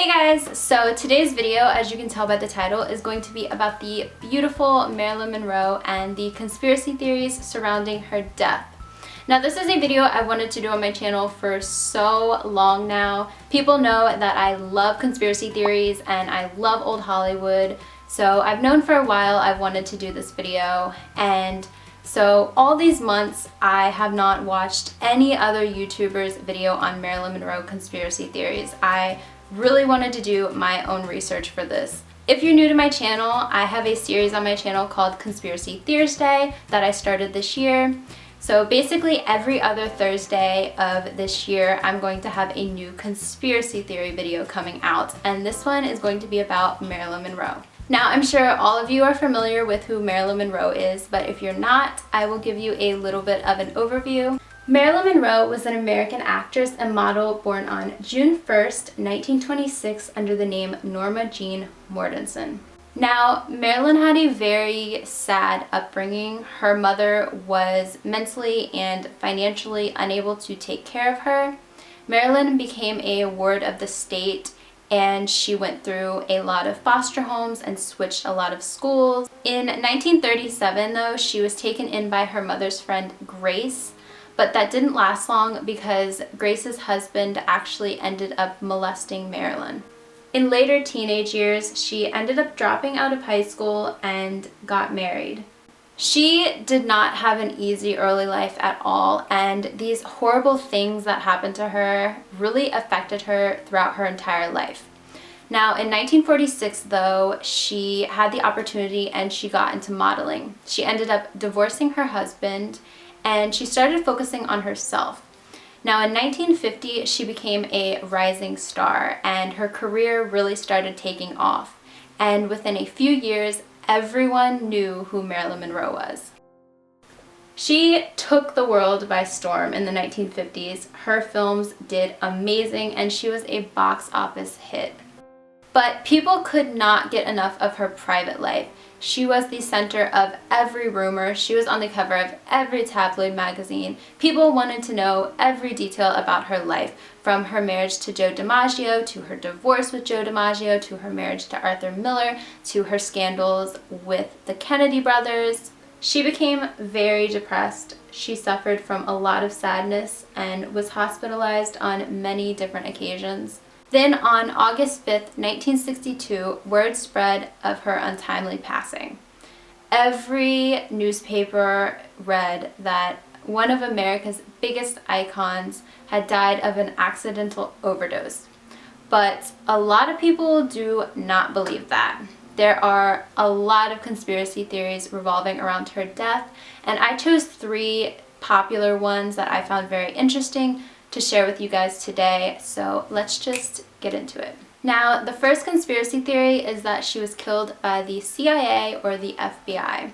Hey guys! So today's video, as you can tell by the title, is going to be about the beautiful Marilyn Monroe and the conspiracy theories surrounding her death. Now this is a video I wanted to do on my channel for so long now. People know that I love conspiracy theories and I love old Hollywood, so I've known for a while I wanted to do this video, and so all these months I have not watched any other YouTuber's video on Marilyn Monroe conspiracy theories. I really wanted to do my own research for this. If you're new to my channel, I have a series on my channel called Conspiracy Theorsday that I started this year. So basically every other Thursday of this year, I'm going to have a new conspiracy theory video coming out, and this one is going to be about Marilyn Monroe. Now, I'm sure all of you are familiar with who Marilyn Monroe is, but if you're not, I will give you a little bit of an overview. Marilyn Monroe was an American actress and model born on June 1st, 1926 under the name Norma Jean Mortensen. Now, Marilyn had a very sad upbringing. Her mother was mentally and financially unable to take care of her. Marilyn became a ward of the state, and she went through a lot of foster homes and switched a lot of schools. In 1937, though, she was taken in by her mother's friend Grace, but that didn't last long because Grace's husband actually ended up molesting Marilyn. In later teenage years, she ended up dropping out of high school and got married. She did not have an easy early life at all, and these horrible things that happened to her really affected her throughout her entire life. Now, in 1946, though, she had the opportunity and she got into modeling. She ended up divorcing her husband, and she started focusing on herself. Now, in 1950, she became a rising star, and her career really started taking off. And within a few years, everyone knew who Marilyn Monroe was. She took the world by storm in the 1950s. Her films did amazing, and she was a box office hit. But people could not get enough of her private life. She was the center of every rumor. She was on the cover of every tabloid magazine. People wanted to know every detail about her life, from her marriage to Joe DiMaggio, to her divorce with Joe DiMaggio, to her marriage to Arthur Miller, to her scandals with the Kennedy brothers. She became very depressed. She suffered from a lot of sadness and was hospitalized on many different occasions. Then on August 5th, 1962, word spread of her untimely passing. Every newspaper read that one of America's biggest icons had died of an accidental overdose. But a lot of people do not believe that. There are a lot of conspiracy theories revolving around her death, and I chose 3 popular ones that I found very interesting to share with you guys today, so let's just get into it. Now, the first conspiracy theory is that she was killed by the CIA or the FBI.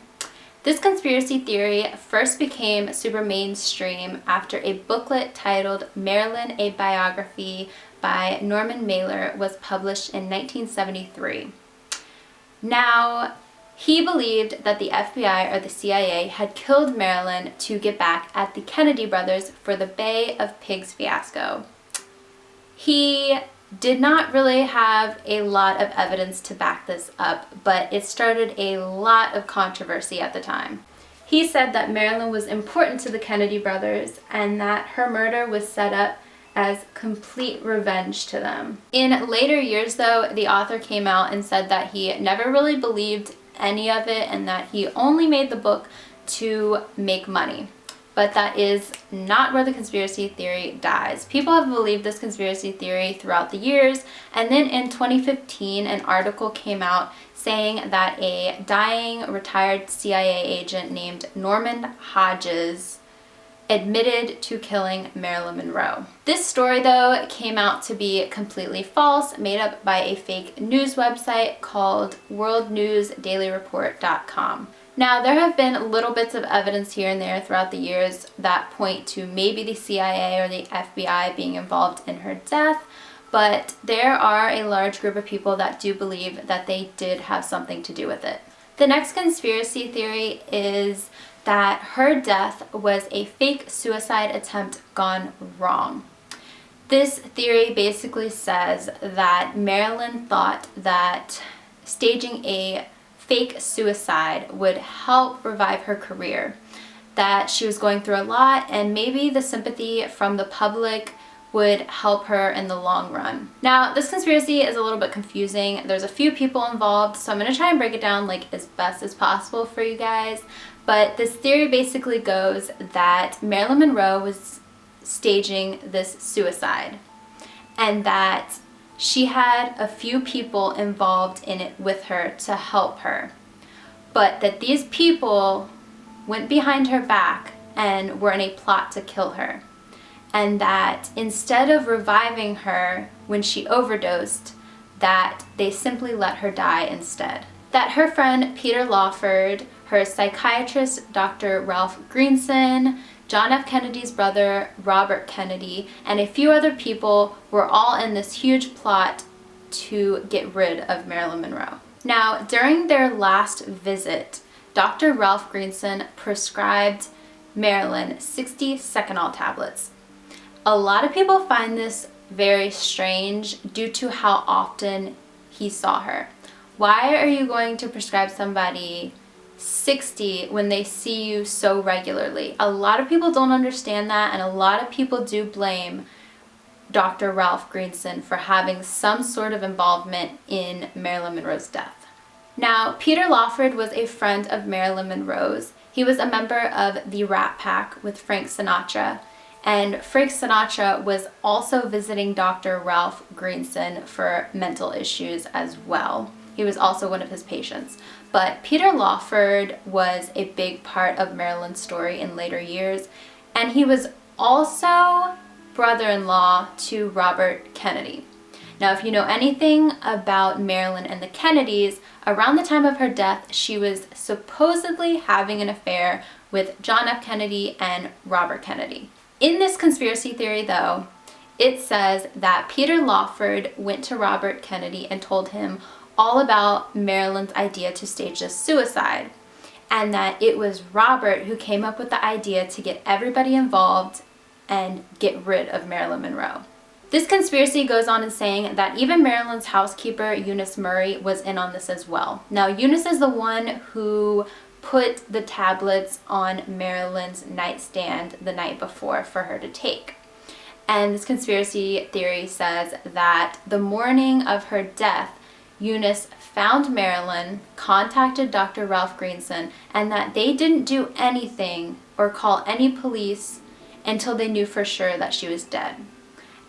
This conspiracy theory first became super mainstream after a booklet titled Marilyn, a Biography by Norman Mailer was published in 1973. Now, he believed that the FBI or the CIA had killed Marilyn to get back at the Kennedy brothers for the Bay of Pigs fiasco. He did not really have a lot of evidence to back this up, but it started a lot of controversy at the time. He said that Marilyn was important to the Kennedy brothers and that her murder was set up as complete revenge to them. In later years, though, the author came out and said that he never really believed any of it and that he only made the book to make money. But that is not where the conspiracy theory dies. People have believed this conspiracy theory throughout the years, and then in 2015 an article came out saying that a dying retired CIA agent named Norman Hodges admitted to killing Marilyn Monroe. This story, though, came out to be completely false, made up by a fake news website called worldnewsdailyreport.com. Now, there have been little bits of evidence here and there throughout the years that point to maybe the CIA or the FBI being involved in her death, but there are a large group of people that do believe that they did have something to do with it. The next conspiracy theory is that her death was a fake suicide attempt gone wrong. This theory basically says that Marilyn thought that staging a fake suicide would help revive her career, that she was going through a lot and maybe the sympathy from the public would help her in the long run. Now, this conspiracy is a little bit confusing. There's a few people involved, so I'm going to try and break it down like as best as possible for you guys. But this theory basically goes that Marilyn Monroe was staging this suicide and that she had a few people involved in it with her to help her, but that these people went behind her back and were in a plot to kill her. And that instead of reviving her when she overdosed, that they simply let her die instead. That her friend Peter Lawford, her psychiatrist Dr. Ralph Greenson, John F. Kennedy's brother Robert Kennedy, and a few other people were all in this huge plot to get rid of Marilyn Monroe. Now, during their last visit, Dr. Ralph Greenson prescribed Marilyn 60 Seconal tablets. A lot of people find this very strange due to how often he saw her. Why are you going to prescribe somebody 60 when they see you so regularly? A lot of people don't understand that, and a lot of people do blame Dr. Ralph Greenson for having some sort of involvement in Marilyn Monroe's death. Now, Peter Lawford was a friend of Marilyn Monroe's. He was a member of the Rat Pack with Frank Sinatra, and Frank Sinatra was also visiting Dr. Ralph Greenson for mental issues as well. He was also one of his patients. But Peter Lawford was a big part of Marilyn's story in later years, and he was also brother-in-law to Robert Kennedy. Now, if you know anything about Marilyn and the Kennedys, around the time of her death, she was supposedly having an affair with John F. Kennedy and Robert Kennedy. In this conspiracy theory, though, it says that Peter Lawford went to Robert Kennedy and told him all about Marilyn's idea to stage this suicide, and that it was Robert who came up with the idea to get everybody involved and get rid of Marilyn Monroe. This conspiracy goes on in saying that even Marilyn's housekeeper, Eunice Murray, was in on this as well. Now, Eunice is the one who put the tablets on Marilyn's nightstand the night before for her to take. And this conspiracy theory says that the morning of her death, Eunice found Marilyn, contacted Dr. Ralph Greenson, and that they didn't do anything or call any police until they knew for sure that she was dead.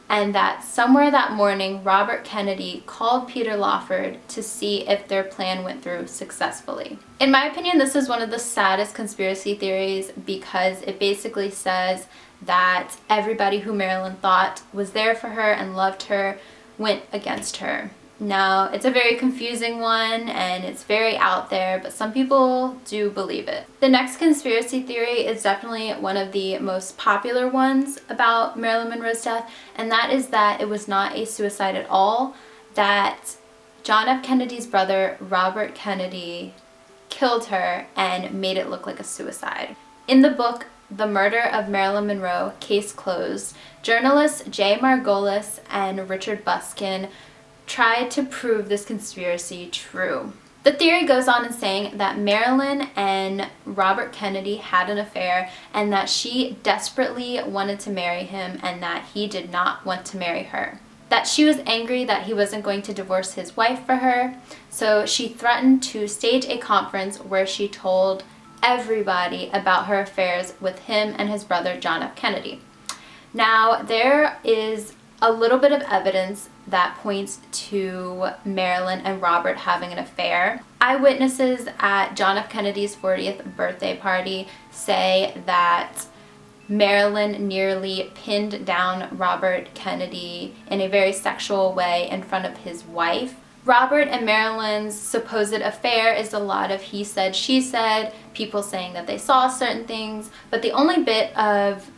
And that somewhere that morning, Robert Kennedy called Peter Lawford to see if their plan went through successfully. In my opinion, this is one of the saddest conspiracy theories because it basically says that everybody who Marilyn thought was there for her and loved her went against her. Now, it's a very confusing one and it's very out there, but some people do believe it. The next conspiracy theory is definitely one of the most popular ones about Marilyn Monroe's death, and that is that it was not a suicide at all, that John F. Kennedy's brother, Robert Kennedy, killed her and made it look like a suicide. In the book, The Murder of Marilyn Monroe, Case Closed, journalists Jay Margolis and Richard Buskin tried to prove this conspiracy true. The theory goes on in saying that Marilyn and Robert Kennedy had an affair and that she desperately wanted to marry him and that he did not want to marry her. That she was angry that he wasn't going to divorce his wife for her, so she threatened to stage a conference where she told everybody about her affairs with him and his brother John F. Kennedy. Now, there is a little bit of evidence that points to Marilyn and Robert having an affair. Eyewitnesses at John F. Kennedy's 40th birthday party say that Marilyn nearly pinned down Robert Kennedy in a very sexual way in front of his wife. Robert and Marilyn's supposed affair is a lot of he said, she said, people saying that they saw certain things, but the only bit of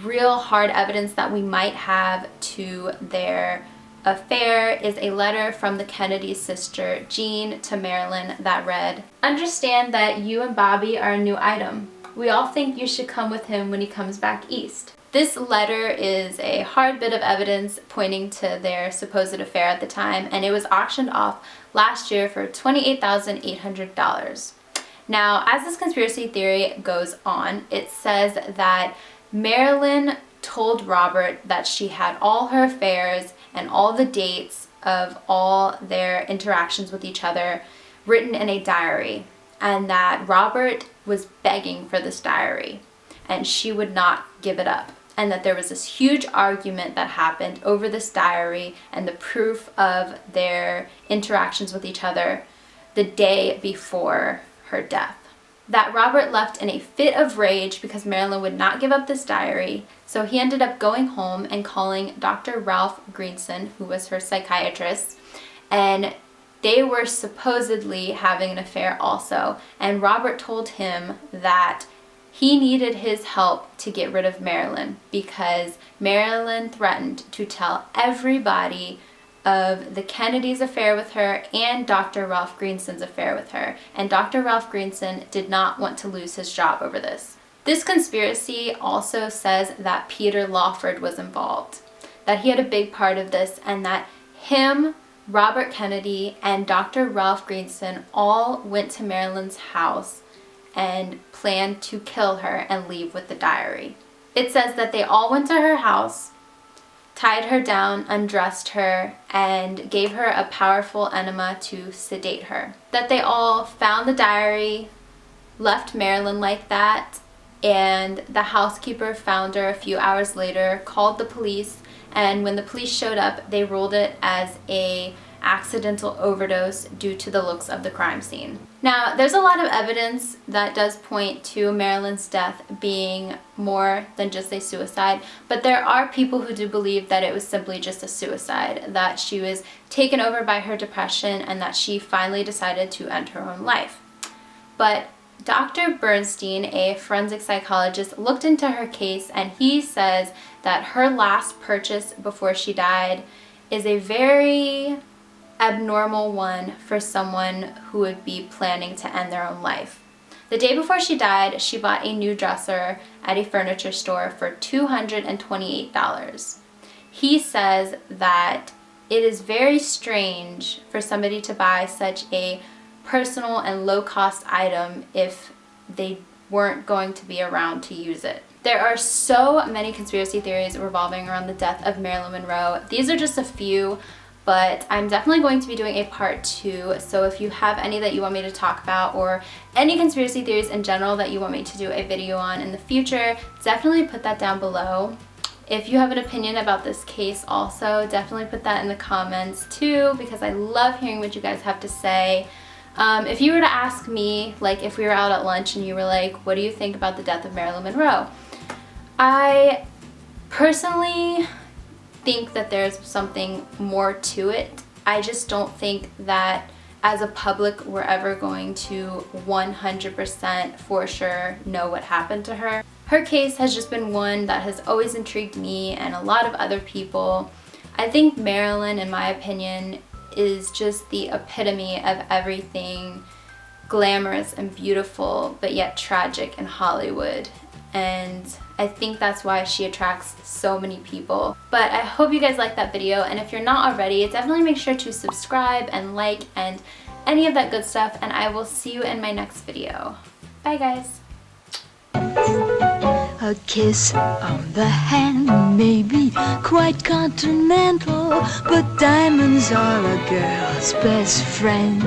real hard evidence that we might have to their affair is a letter from the Kennedy's sister Jean to Marilyn that read, "Understand that you and Bobby are a new item. We all think you should come with him when he comes back east." This letter is a hard bit of evidence pointing to their supposed affair at the time, and it was auctioned off last year for $28,800. Now, as this conspiracy theory goes on, it says that Marilyn told Robert that she had all her affairs and all the dates of all their interactions with each other written in a diary, and that Robert was begging for this diary and she would not give it up, and that there was this huge argument that happened over this diary and the proof of their interactions with each other the day before her death. That Robert left in a fit of rage because Marilyn would not give up this diary, so he ended up going home and calling Dr. Ralph Greenson, who was her psychiatrist, and they were supposedly having an affair also, and Robert told him that he needed his help to get rid of Marilyn because Marilyn threatened to tell everybody of the Kennedy's affair with her and Dr. Ralph Greenson's affair with her, and Dr. Ralph Greenson did not want to lose his job over this. This conspiracy also says that Peter Lawford was involved, that he had a big part of this, and that him, Robert Kennedy, and Dr. Ralph Greenson all went to Marilyn's house and planned to kill her and leave with the diary. It says that they all went to her house, tied her down, undressed her, and gave her a powerful enema to sedate her. That they all found the diary, left Marilyn like that, and the housekeeper found her a few hours later, called the police, and when the police showed up, they ruled it as a accidental overdose due to the looks of the crime scene. Now, there's a lot of evidence that does point to Marilyn's death being more than just a suicide, but there are people who do believe that it was simply just a suicide, that she was taken over by her depression and that she finally decided to end her own life. But Dr. Bernstein, a forensic psychologist, looked into her case, and he says that her last purchase before she died is a very abnormal one for someone who would be planning to end their own life. The day before she died, she bought a new dresser at a furniture store for $228. He says that it is very strange for somebody to buy such a personal and low-cost item if they weren't going to be around to use it. There are so many conspiracy theories revolving around the death of Marilyn Monroe. These are just a few, but I'm definitely going to be doing a part 2, so if you have any that you want me to talk about or any conspiracy theories in general that you want me to do a video on in the future, definitely put that down below. If you have an opinion about this case also, definitely put that in the comments too, because I love hearing what you guys have to say. If you were to ask me, like if we were out at lunch and you were like, what do you think about the death of Marilyn Monroe? I personally think that there's something more to it. I just don't think that as a public we're ever going to 100% for sure know what happened to her. Her case has just been one that has always intrigued me and a lot of other people. I think Marilyn, in my opinion, is just the epitome of everything glamorous and beautiful but yet tragic in Hollywood, and I think that's why she attracts so many people. But I hope you guys liked that video, and if you're not already, definitely make sure to subscribe and like and any of that good stuff, and I will see you in my next video. Bye guys! A kiss on the hand may be quite continental, but diamonds are a girl's best friend.